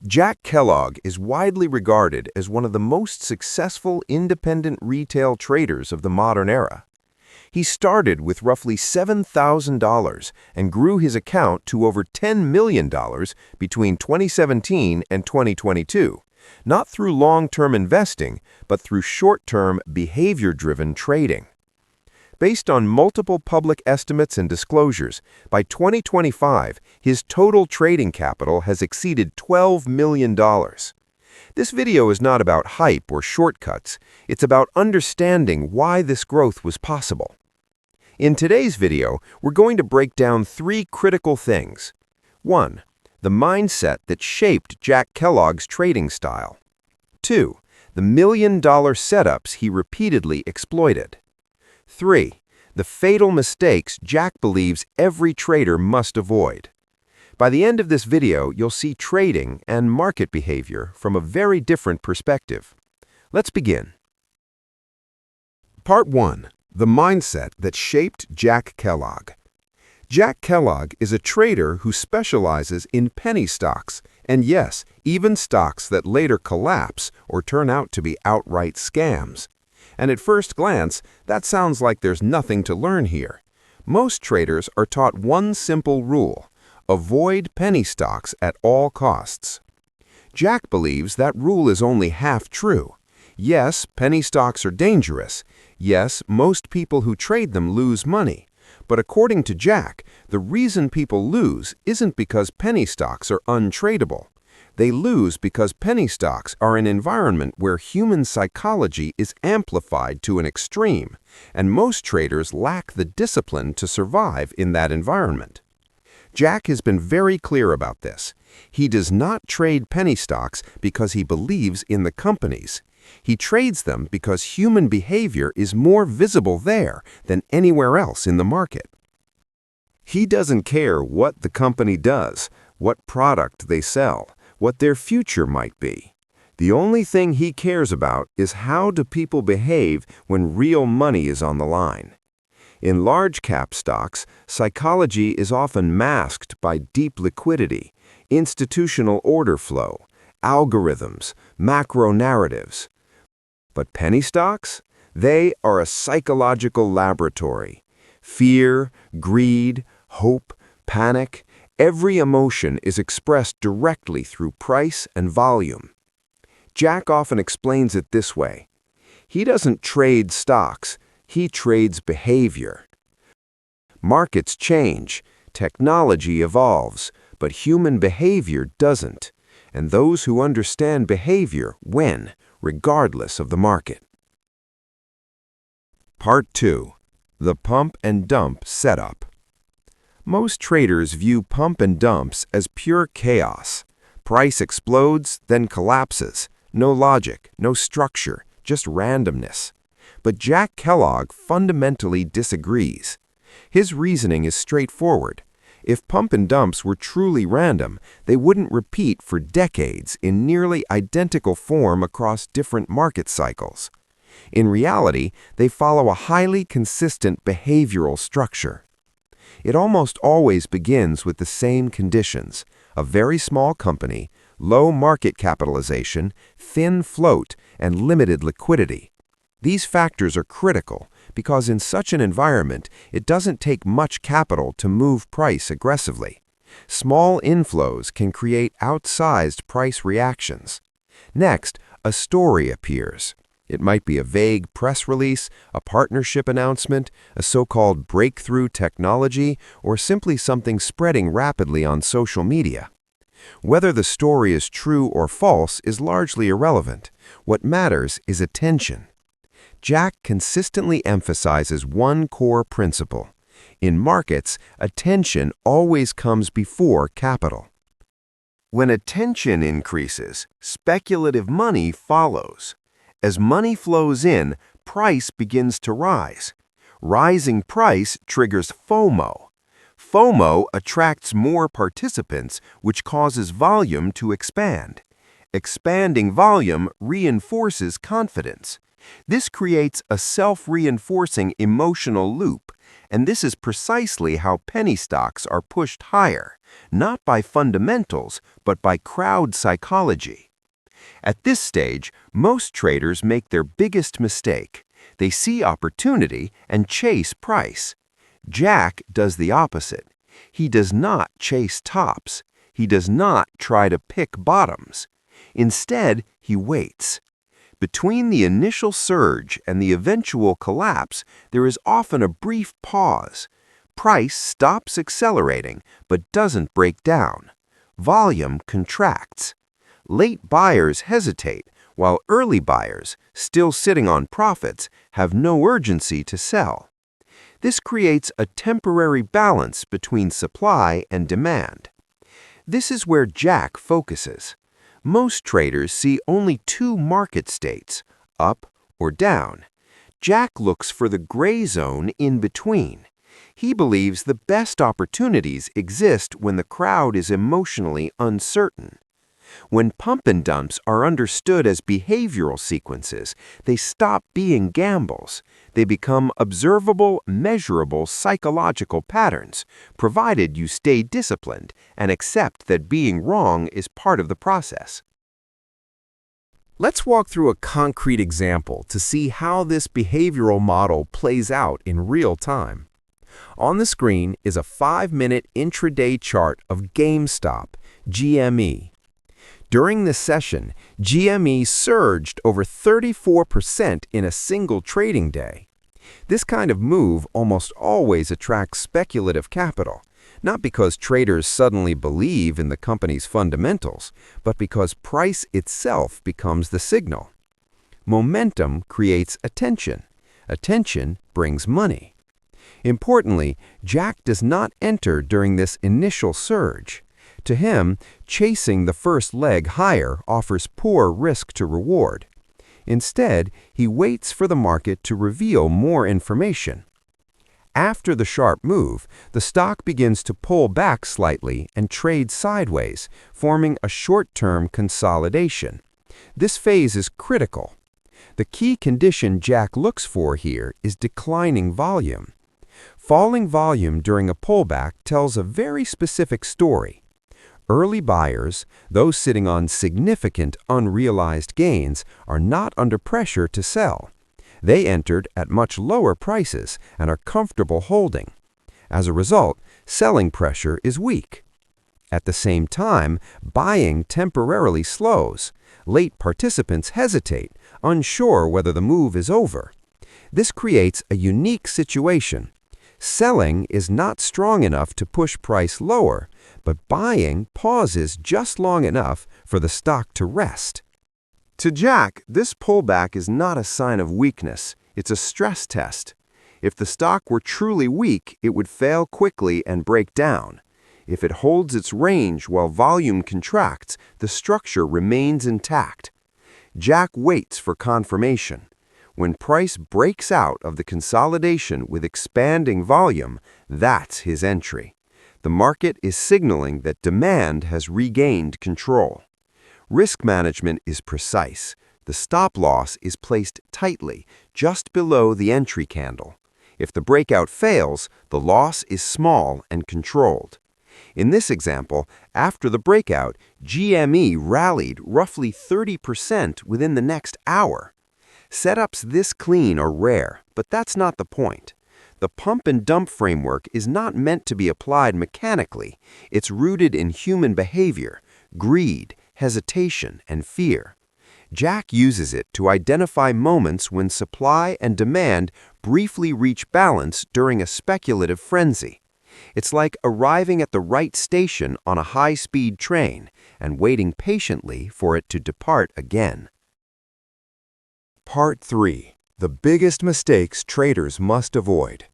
Jack Kellogg is widely regarded as one of the most successful independent retail traders of the modern era. He started with roughly $7,000 and grew his account to over $10 million between 2017 and 2022, not through long-term investing, but through short-term, behavior-driven trading. Based on multiple public estimates and disclosures, by 2025, his total trading capital has exceeded $12 million. This video is not about hype or shortcuts. It's about understanding why this growth was possible. In today's video, we're going to break down three critical things. 1. The mindset that shaped Jack Kellogg's trading style. 2. The million-dollar setups he repeatedly exploited. 3. The fatal mistakes Jack believes every trader must avoid. By the end of this video, you'll see trading and market behavior from a very different perspective. Let's begin. Part 1. The mindset that shaped Jack Kellogg. Jack Kellogg is a trader who specializes in penny stocks, and yes, even stocks that later collapse or turn out to be outright scams. And at first glance, that sounds like there's nothing to learn here. Most traders are taught one simple rule: avoid penny stocks at all costs. Jack believes that rule is only half true. Yes, penny stocks are dangerous. Yes, most people who trade them lose money. But according to Jack, the reason people lose isn't because penny stocks are untradeable. They lose because penny stocks are an environment where human psychology is amplified to an extreme, and most traders lack the discipline to survive in that environment. Jack has been very clear about this. He does not trade penny stocks because he believes in the companies. He trades them because human behavior is more visible there than anywhere else in the market. He doesn't care what the company does, what product they sell, what their future might be. The only thing he cares about is how do people behave when real money is on the line. In large-cap stocks, psychology is often masked by deep liquidity, institutional order flow, algorithms, macro narratives. But penny stocks? They are a psychological laboratory. Fear, greed, hope, panic, every emotion is expressed directly through price and volume. Jack often explains it this way: he doesn't trade stocks, he trades behavior. Markets change, technology evolves, but human behavior doesn't, and those who understand behavior win, regardless of the market. Part 2. The pump and dump setup. Most traders view pump and dumps as pure chaos. Price explodes, then collapses. No logic, no structure, just randomness. But Jack Kellogg fundamentally disagrees. His reasoning is straightforward. If pump and dumps were truly random, they wouldn't repeat for decades in nearly identical form across different market cycles. In reality, they follow a highly consistent behavioral structure. It almost always begins with the same conditions: a very small company, low market capitalization, thin float, and limited liquidity. These factors are critical because in such an environment, it doesn't take much capital to move price aggressively. Small inflows can create outsized price reactions. Next, a story appears. It might be a vague press release, a partnership announcement, a so-called breakthrough technology, or simply something spreading rapidly on social media. Whether the story is true or false is largely irrelevant. What matters is attention. Jack consistently emphasizes one core principle. In markets, attention always comes before capital. When attention increases, speculative money follows. As money flows in, price begins to rise. Rising price triggers FOMO. FOMO attracts more participants, which causes volume to expand. Expanding volume reinforces confidence. This creates a self-reinforcing emotional loop, and this is precisely how penny stocks are pushed higher, not by fundamentals, but by crowd psychology. At this stage, most traders make their biggest mistake. They see opportunity and chase price. Jack does the opposite. He does not chase tops. He does not try to pick bottoms. Instead, he waits. Between the initial surge and the eventual collapse, there is often a brief pause. Price stops accelerating but doesn't break down. Volume contracts. Late buyers hesitate, while early buyers, still sitting on profits, have no urgency to sell. This creates a temporary balance between supply and demand. This is where Jack focuses. Most traders see only two market states, up or down. Jack looks for the gray zone in between. He believes the best opportunities exist when the crowd is emotionally uncertain. When pump and dumps are understood as behavioral sequences, they stop being gambles. They become observable, measurable psychological patterns, provided you stay disciplined and accept that being wrong is part of the process. Let's walk through a concrete example to see how this behavioral model plays out in real time. On the screen is a 5-minute intraday chart of GameStop, GME. During this session, GME surged over 34% in a single trading day. This kind of move almost always attracts speculative capital, not because traders suddenly believe in the company's fundamentals, but because price itself becomes the signal. Momentum creates attention. Attention brings money. Importantly, Jack does not enter during this initial surge. To him, chasing the first leg higher offers poor risk to reward. Instead, he waits for the market to reveal more information. After the sharp move, the stock begins to pull back slightly and trade sideways, forming a short-term consolidation. This phase is critical. The key condition Jack looks for here is declining volume. Falling volume during a pullback tells a very specific story. Early buyers, those sitting on significant unrealized gains, are not under pressure to sell. They entered at much lower prices and are comfortable holding. As a result, selling pressure is weak. At the same time, buying temporarily slows. Late participants hesitate, unsure whether the move is over. This creates a unique situation. Selling is not strong enough to push price lower, but buying pauses just long enough for the stock to rest. To Jack, this pullback is not a sign of weakness. It's a stress test. If the stock were truly weak, it would fail quickly and break down. If it holds its range while volume contracts, the structure remains intact. Jack waits for confirmation. When price breaks out of the consolidation with expanding volume, that's his entry. The market is signaling that demand has regained control. Risk management is precise. The stop loss is placed tightly, just below the entry candle. If the breakout fails, the loss is small and controlled. In this example, after the breakout, GME rallied roughly 30% within the next hour. Setups this clean are rare, but that's not the point. The pump and dump framework is not meant to be applied mechanically. It's rooted in human behavior, greed, hesitation, and fear. Jack uses it to identify moments when supply and demand briefly reach balance during a speculative frenzy. It's like arriving at the right station on a high-speed train and waiting patiently for it to depart again. Part 3. The biggest mistakes traders must avoid.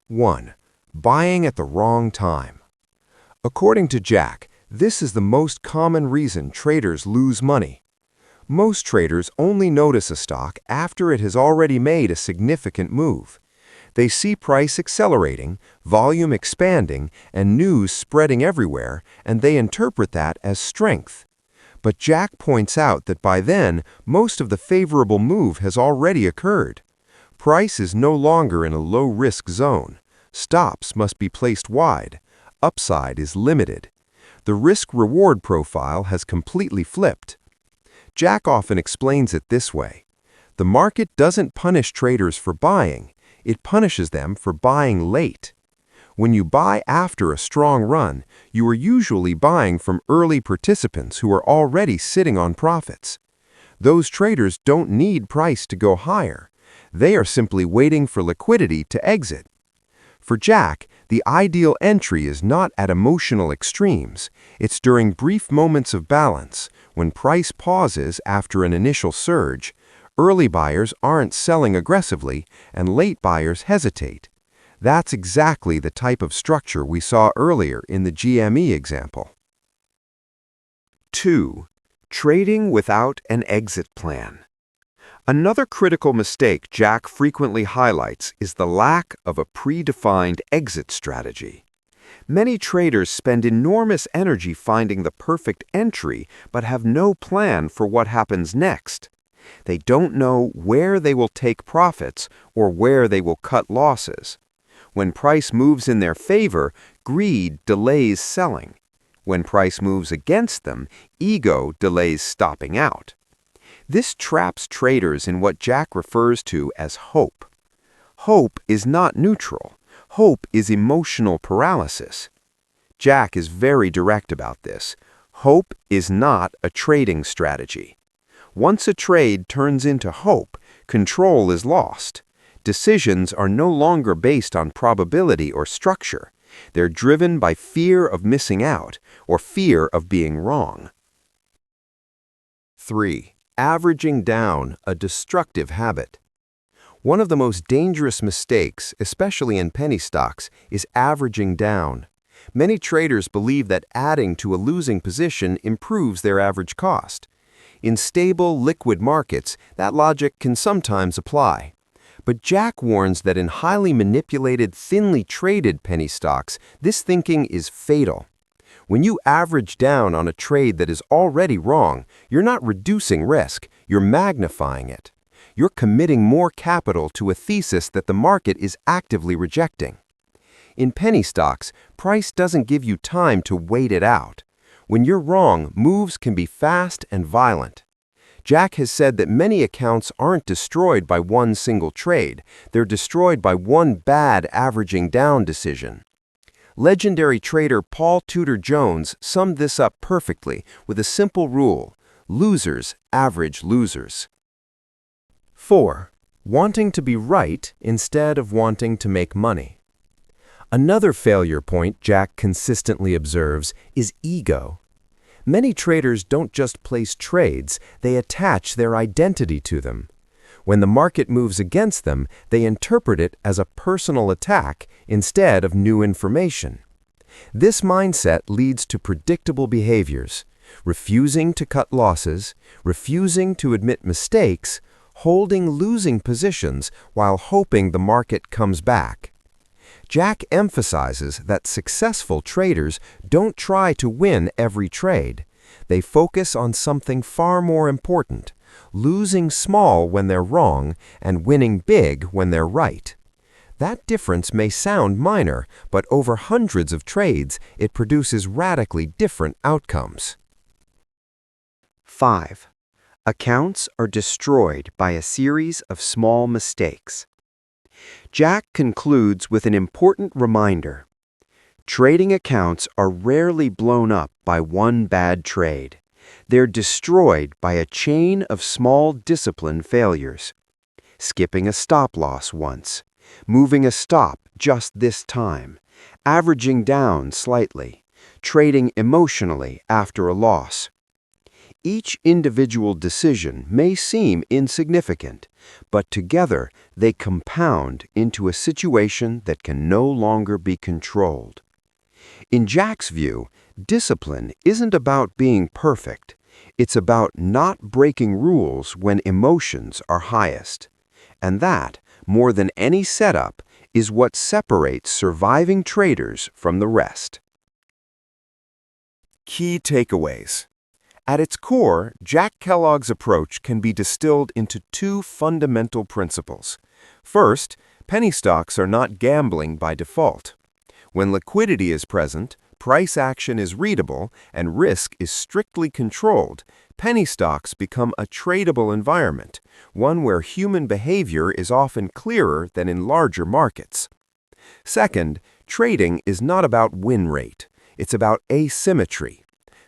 1. Buying at the wrong time. According to Jack, this is the most common reason traders lose money. Most traders only notice a stock after it has already made a significant move. They see price accelerating, volume expanding, and news spreading everywhere, and they interpret that as strength. But Jack points out that by then, most of the favorable move has already occurred. Price is no longer in a low-risk zone. Stops must be placed wide. upside is limited. The risk-reward profile has completely flipped. Jack often explains it this way. The market doesn't punish traders for buying, it punishes them for buying late. When you buy after a strong run, you are usually buying from early participants who are already sitting on profits. Those traders don't need price to go higher. They are simply waiting for liquidity to exit. For Jack, the ideal entry is not at emotional extremes. It's during brief moments of balance, when price pauses after an initial surge. Early buyers aren't selling aggressively, and late buyers hesitate. That's exactly the type of structure we saw earlier in the GME example. 2. Trading without an exit plan. Another critical mistake Jack frequently highlights is the lack of a predefined exit strategy. Many traders spend enormous energy finding the perfect entry but have no plan for what happens next. They don't know where they will take profits or where they will cut losses. When price moves in their favor, greed delays selling. When price moves against them, ego delays stopping out. This traps traders in what Jack refers to as hope. Hope is not neutral. Hope is emotional paralysis. Jack is very direct about this. Hope is not a trading strategy. Once a trade turns into hope, control is lost. Decisions are no longer based on probability or structure. They're driven by fear of missing out or fear of being wrong. 3. Averaging down, a destructive habit. One of the most dangerous mistakes, especially in penny stocks, is averaging down. Many traders believe that adding to a losing position improves their average cost. In stable, liquid markets, that logic can sometimes apply. But Jack warns that in highly manipulated, thinly traded penny stocks, this thinking is fatal. When you average down on a trade that is already wrong, you're not reducing risk, you're magnifying it. You're committing more capital to a thesis that the market is actively rejecting. In penny stocks, price doesn't give you time to wait it out. When you're wrong, moves can be fast and violent. Jack has said that many accounts aren't destroyed by one single trade, they're destroyed by one bad averaging down decision. Legendary trader Paul Tudor Jones summed this up perfectly with a simple rule: losers average losers. 4. Wanting to be right instead of wanting to make money. Another failure point Jack consistently observes is ego. Many traders don't just place trades, they attach their identity to them. When the market moves against them, they interpret it as a personal attack instead of new information. This mindset leads to predictable behaviors: refusing to cut losses, refusing to admit mistakes, holding losing positions while hoping the market comes back. Jack emphasizes that successful traders don't try to win every trade. They focus on something far more important: losing small when they're wrong and winning big when they're right. That difference may sound minor, but over hundreds of trades, it produces radically different outcomes. 5. Accounts are destroyed by a series of small mistakes. Jack concludes with an important reminder. Trading accounts are rarely blown up by one bad trade. They're destroyed by a chain of small discipline failures. Skipping a stop loss once, moving a stop just this time, averaging down slightly, trading emotionally after a loss. Each individual decision may seem insignificant, but together they compound into a situation that can no longer be controlled. In Jack's view, discipline isn't about being perfect. It's about not breaking rules when emotions are highest. And that, more than any setup, is what separates surviving traders from the rest. Key takeaways. At its core, Jack Kellogg's approach can be distilled into two fundamental principles. First, penny stocks are not gambling by default. When liquidity is present, price action is readable, and risk is strictly controlled, penny stocks become a tradable environment, one where human behavior is often clearer than in larger markets. Second, trading is not about win rate. It's about asymmetry,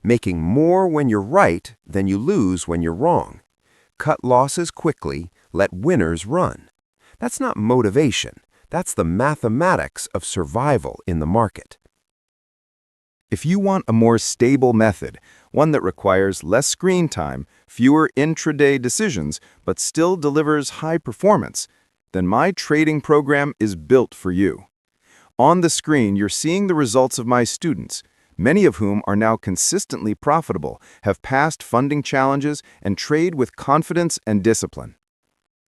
making more when you're right than you lose when you're wrong. Cut losses quickly, let winners run. That's not motivation. That's the mathematics of survival in the market. If you want a more stable method, one that requires less screen time, fewer intraday decisions, but still delivers high performance, then my trading program is built for you. On the screen, you're seeing the results of my students, many of whom are now consistently profitable, have passed funding challenges, and trade with confidence and discipline.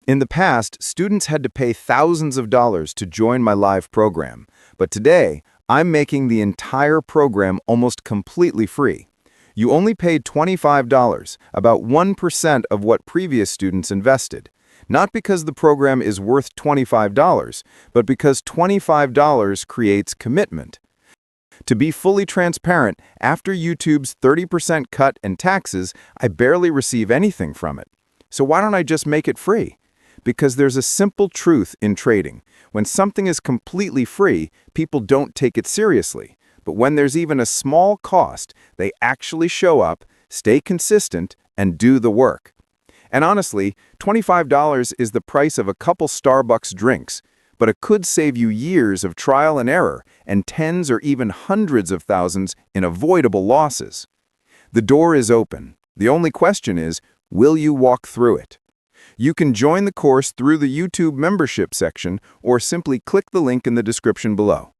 In the past, students had to pay thousands of dollars to join my live program, but today, I'm making the entire program almost completely free. You only paid $25, about 1% of what previous students invested. Not because the program is worth $25, but because $25 creates commitment. To be fully transparent, after YouTube's 30% cut and taxes, I barely receive anything from it. So why don't I just make it free? Because there's a simple truth in trading. When something is completely free, people don't take it seriously. But when there's even a small cost, they actually show up, stay consistent, and do the work. And honestly, $25 is the price of a couple Starbucks drinks, but it could save you years of trial and error and tens or even hundreds of thousands in avoidable losses. The door is open. The only question is, will you walk through it? You can join the course through the YouTube membership section or simply click the link in the description below.